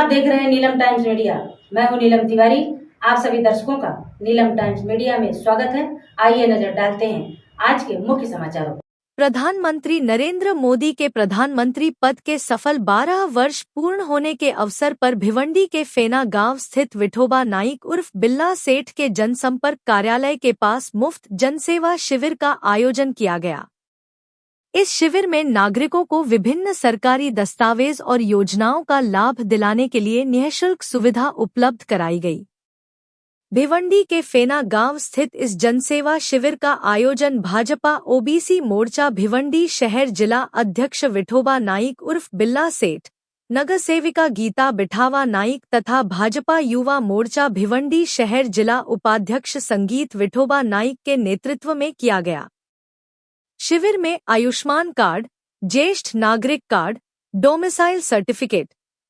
आप देख रहे हैं नीलम टाइम्स मीडिया। मैं हूं नीलम तिवारी। आप सभी दर्शकों का नीलम टाइम्स मीडिया में स्वागत है। आइए नजर डालते हैं आज के मुख्य समाचारों पर। प्रधानमंत्री नरेंद्र मोदी के प्रधानमंत्री पद के सफल 12 वर्ष पूर्ण होने के अवसर पर भिवंडी के फेना गांव स्थित विठोबा नाइक उर्फ बिल्ला सेठ के जनसंपर्क कार्यालय के पास मुफ्त जनसेवा शिविर का आयोजन किया गया। इस शिविर में नागरिकों को विभिन्न सरकारी दस्तावेज और योजनाओं का लाभ दिलाने के लिए निःशुल्क सुविधा उपलब्ध कराई गई। भिवंडी के फेना गांव स्थित इस जनसेवा शिविर का आयोजन भाजपा ओबीसी मोर्चा भिवंडी शहर जिला अध्यक्ष विठोबा नाइक उर्फ बिल्ला सेठ, नगर सेविका गीता बिठावा नाइक तथा भाजपा युवा मोर्चा भिवंडी शहर जिला उपाध्यक्ष संगीत विठोबा नाइक के नेतृत्व में किया गया। शिविर में आयुष्मान कार्ड, ज्येष्ठ नागरिक कार्ड, डोमिसाइल सर्टिफिकेट,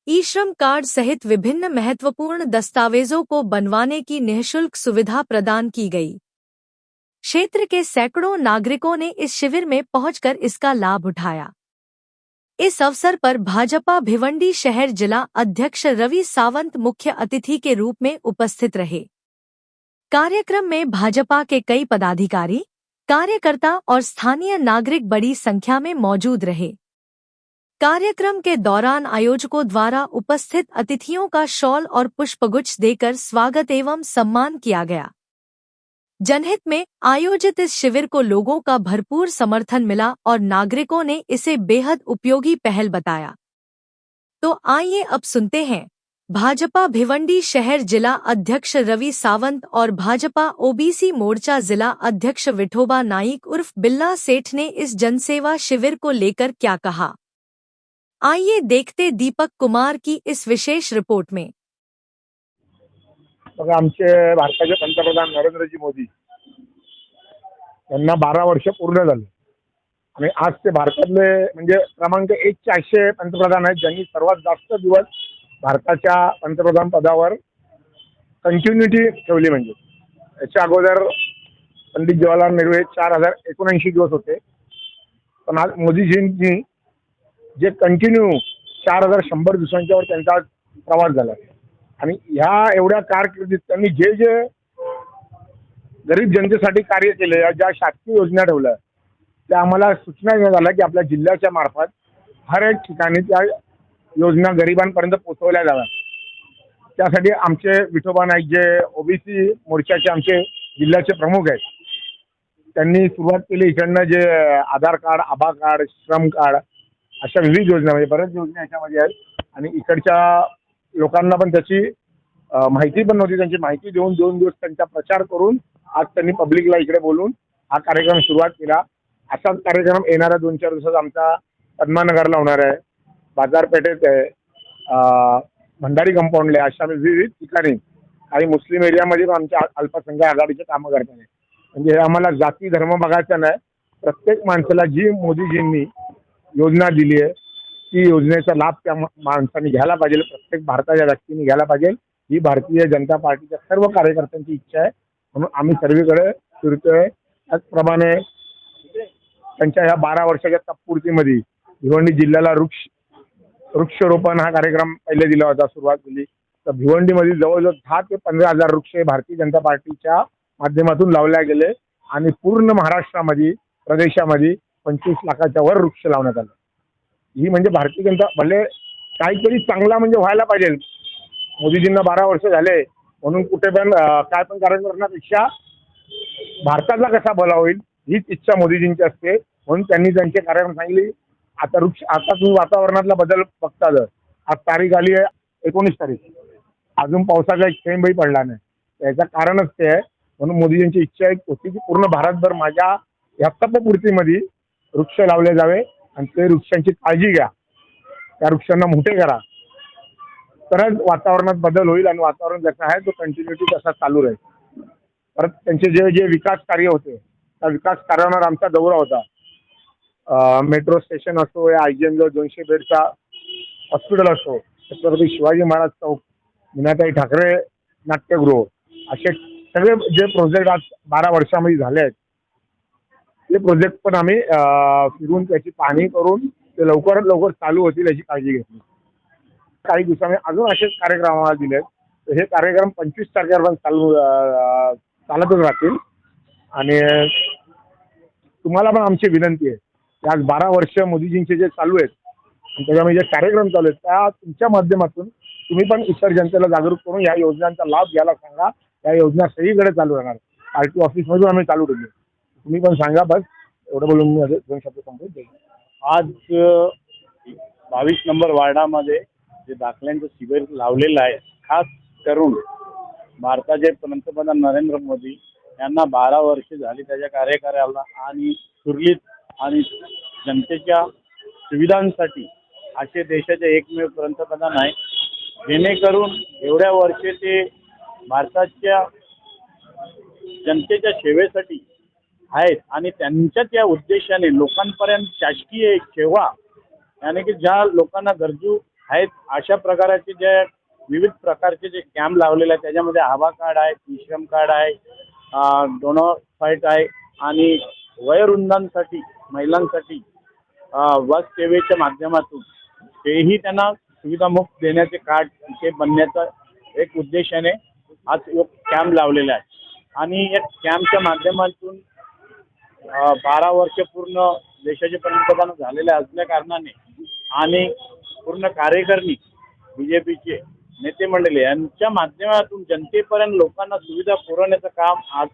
ई श्रम कार्ड सहित विभिन्न महत्वपूर्ण दस्तावेजों को बनवाने की निःशुल्क सुविधा प्रदान की गई। क्षेत्र के सैकड़ों नागरिकों ने इस शिविर में पहुंचकर इसका लाभ उठाया। इस अवसर पर भाजपा भिवंडी शहर जिला अध्यक्ष रवि सावंत मुख्य अतिथि के रूप में उपस्थित रहे। कार्यक्रम में भाजपा के कई पदाधिकारी, कार्यकर्ता और स्थानीय नागरिक बड़ी संख्या में मौजूद रहे। कार्यक्रम के दौरान आयोजकों द्वारा उपस्थित अतिथियों का शॉल और पुष्पगुच्छ देकर स्वागत एवं सम्मान किया गया। जनहित में आयोजित इस शिविर को लोगों का भरपूर समर्थन मिला और नागरिकों ने इसे बेहद उपयोगी पहल बताया। तो आइए अब सुनते हैं भाजपा भिवंडी शहर जिला अध्यक्ष रवि सावंत और भाजपा ओबीसी मोर्चा जिला अध्यक्ष विठोबा नाइक उर्फ बिल्ला सेठ ने इस जनसेवा शिविर को लेकर क्या कहा। आइए देखते दीपक कुमार की इस विशेष रिपोर्ट में। आमचे भारताचे पंतप्रधान नरेंद्रजी मोदी यांना 12 वर्ष पूर्ण झाले आणि आज ते भारतातले म्हणजे क्रमांक 1 चे असे पंतप्रधान आहेत ज्यांनी सर्वात जास्त दिवस भारताच्या पंतप्रधान पदावर कंटिन्युटी ठेवली। म्हणजे याच्या अगोदर पंडित जवाहरलाल नेहरू हे 4079 दिवस होते, पण आज मोदीजींनी जे कंटिन्यू 4100 दिवसांच्यावर त्यांचा प्रवास झाला आणि ह्या एवढ्या कारकिर्दीत त्यांनी जे जे गरीब जनतेसाठी कार्य केले, ज्या शासकीय योजना ठेवल्या त्या आम्हाला सूचना देण्यात आल्या की आपल्या जिल्ह्याच्या मार्फत हर एक ठिकाणी त्या योजना गरिबांपर्यंत पोहोचवल्या जाव्यात। त्यासाठी आमचे विठोबा नाईक जे ओबीसी मोर्चाचे आमचे जिल्ह्याचे प्रमुख आहेत त्यांनी सुरुवात केली। इकडनं जे आधार कार्ड, आभा कार्ड, श्रम कार्ड अशा विविध योजना म्हणजे बऱ्याच योजना याच्यामध्ये आहेत आणि इकडच्या लोकांना पण त्याची माहिती पण नव्हती। त्यांची माहिती देऊन 2 दिवस त्यांचा प्रचार करून आज त्यांनी पब्लिकला इकडे बोलून हा कार्यक्रम सुरुवात केला। असाच कार्यक्रम येणाऱ्या 2-4 दिवसात आमचा पद्मानगरला होणार आहे, बाजारपेठेत आहे, भंडारी कंपाऊंडला, अशा विविध ठिकाणी काही मुस्लिम एरियामध्ये पण आमच्या अल्पसंख्याक आघाडीचे कामं करतात। म्हणजे हे आम्हाला जाती धर्म बघायचं नाही, प्रत्येक माणसाला जी मोदीजींनी योजना दिली आहे ती योजनेचा लाभ त्या माणसाने घ्यायला पाहिजे, प्रत्येक भारताच्या व्यक्तीने घ्यायला पाहिजे। ही भारतीय जनता पार्टीच्या सर्व कार्यकर्त्यांची इच्छा आहे, म्हणून आम्ही सर्वीकडे फिरतोय। त्याचप्रमाणे त्यांच्या या 12 वर्षाच्या तत्पूर्तीमध्ये भिवंडी जिल्ह्याला वृक्षरोपण हा कार्यक्रम पहिले दिला होता, सुरुवात केली। तर भिवंडीमध्ये जवळजवळ 10 ते 15,000 वृक्ष भारतीय जनता पार्टीच्या माध्यमातून लावले गेले आणि पूर्ण महाराष्ट्रामध्ये प्रदेशामध्ये 25 लाखाच्या वर वृक्ष लावण्यात आले। ही म्हणजे भारतीय जनता भले काहीतरी चांगला म्हणजे व्हायला पाहिजे। मोदीजींना 12 वर्ष झाले म्हणून कुठे पण काय पण कार्य करण्यापेक्षा भारताला कसा भला होईल हीच इच्छा मोदीजींची असते, म्हणून त्यांनी त्यांचे कार्यक्रम सांगितले। आता तुम्ही वातावरणातला बदल बघता जर आज तारीख आली आहे 19 तारीख, अजून पावसाचा एक थेंबही पडला नाही, याचं कारणच ते आहे। म्हणून मोदीजींची इच्छा होती की पूर्ण भारतभर माझ्या या तपपूर्तीमध्ये वृक्ष लावले जावे आणि ते वृक्षांची काळजी घ्या, त्या वृक्षांना मोठे करा, तरच वातावरणात बदल होईल आणि वातावरण जसं आहे तो कंटिन्युटी तसा चालू राहील। परत त्यांचे जे जे विकास कार्य होते त्या विकास कार्यावर आमचा दौरा होता। मेट्रो स्टेशन असो या IGM 200 बेडचा हॉस्पिटल असो, छत्रपती शिवाजी महाराज चौक, मीनाताई ठाकरे नाट्यगृह, असे सगळे जे प्रोजेक्ट आज 12 वर्षामध्ये झाले आहेत ते प्रोजेक्ट पण आम्ही फिरून त्याची पाहणी करून ते लवकरात लवकर चालू होतील याची काळजी घेतली। काही दिवसांनी अजून असेच कार्यक्रम आम्हाला दिलेत. तर हे कार्यक्रम 25 तारखेपर्यंत चालतच राहतील. आणि तुम्हाला पण आमची विनंती आहे की आज 12 वर्ष मोदीजींचे जे चालू आहेत आणि त्याच्यामध्ये जे कार्यक्रम चालू आहेत त्या तुमच्या माध्यमातून तुम्ही पण इतर जनतेला जागरूक करून या योजनांचा लाभ घ्यायला सांगा. या योजना सगळीकडे चालू राहणार. पार्टी ऑफिसमधून आम्ही चालू ठेवली. तुम्ही पण सांगा. बस एवढं बोलून मी 2 शब्द संपवतो. आज 22 नंबर वार्डामध्ये जे दाखल्यांचं शिबिर लावलेलं आहे, खास करून भारताचे पंतप्रधान नरेंद्र मोदी यांना 12 वर्ष झाली त्याच्या कार्यकाळाला आणि सुरळीत आणि जनतेच्या सुविधांसाठी असे देशाचे एकमेव पंतप्रधान आहे, जेणेकरून एवढ्या वर्षे ते भारताच्या जनतेच्या सेवेसाठी आहेत. आणि त्यांच्याच या उद्देशाने लोकांपर्यंत शासकीय सेवा यानी की ज्या लोकांना गरजू आहेत अशा प्रकारचे जे विविध प्रकारचे जे कॅम्प लावलेले आहेत त्याच्यामध्ये आभा कार्ड आहे, ई-श्रम कार्ड आहे, डोनर फाईट आहे आणि वयोवृद्धांसाठी महिलांसाठी बस सेवेच्या माध्यमातून तेही त्यांना सुविधामुक्त देण्याचे कार्ड इथे बनण्याचा एक उद्देशाने आज कॅम्प लावलेला आहे. आणि या कॅम्पच्या माध्यमातून 12 वर्ष पूर्ण देशाचे पंतप्रधान झालेले असल्या कारणाने आणि पूर्ण कार्यकारिणी बीजेपीचे नेते मंडळी यांच्या माध्यमातून जनतेपर्यंत लोकांना सुविधा पुरवण्याचं काम आज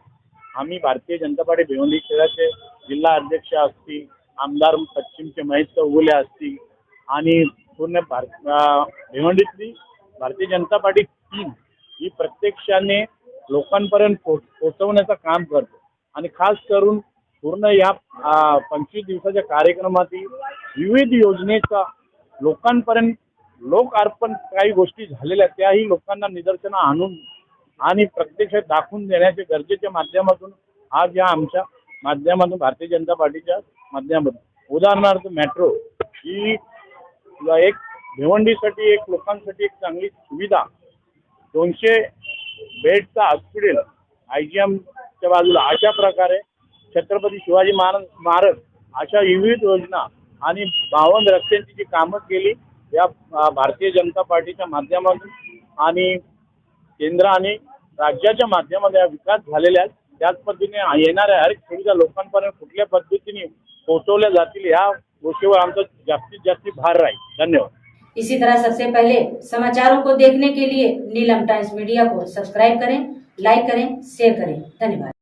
आम्ही भारतीय जनता पार्टी भिवंडी शहराचे जिल्हा अध्यक्ष असतील, आमदार पश्चिमचे महेश चौगुले असतील आणि पूर्ण भिवंडीतली भारतीय जनता पार्टी टीम ही प्रत्यक्षाने लोकांपर्यंत पोहोचवण्याचं काम करतो. आणि खास करून पूर्ण या 25 दिवसाच्या कार्यक्रमातील विविध योजनेचा लोकांपर्यंत लोकार्पण काही गोष्टी झालेल्या त्याही लोकांना निदर्शनं आणून आणि प्रत्यक्षात दाखवून देण्याचे गरजेच्या माध्यमातून आज या आमच्या माध्यमातून भारतीय जनता पार्टीच्या माध्यमातून उदाहरणार्थ मेट्रो ही एक भिवंडीसाठी एक लोकांसाठी एक चांगली सुविधा 200 बेडचा हॉस्पिटल IGMच्या बाजूला अशा प्रकारे छत्रपती शिवाजी महाराज स्मारक अशा विविध योजना आणि 52 रस्त्यांची जी कामं केली या भारतीय जनता पार्टीच्या माध्यमातून आणि केंद्र आणि राज्याच्या माध्यमातून या विकास झालेल्या आहेत. त्याच पद्धतीने येणाऱ्या हर एक सुविधा लोकांपर्यंत कुठल्या पद्धतीने पोहोचवल्या जातील या गोष्टीवर आमचा जास्तीत जास्त भार राहील. धन्यवाद. इसी तरह सबसे पहले समाचारों को देखने के लिए नीलम टाइम्स मीडिया को सब्सक्राइब करें, लाइक करें, शेयर करें. धन्यवाद.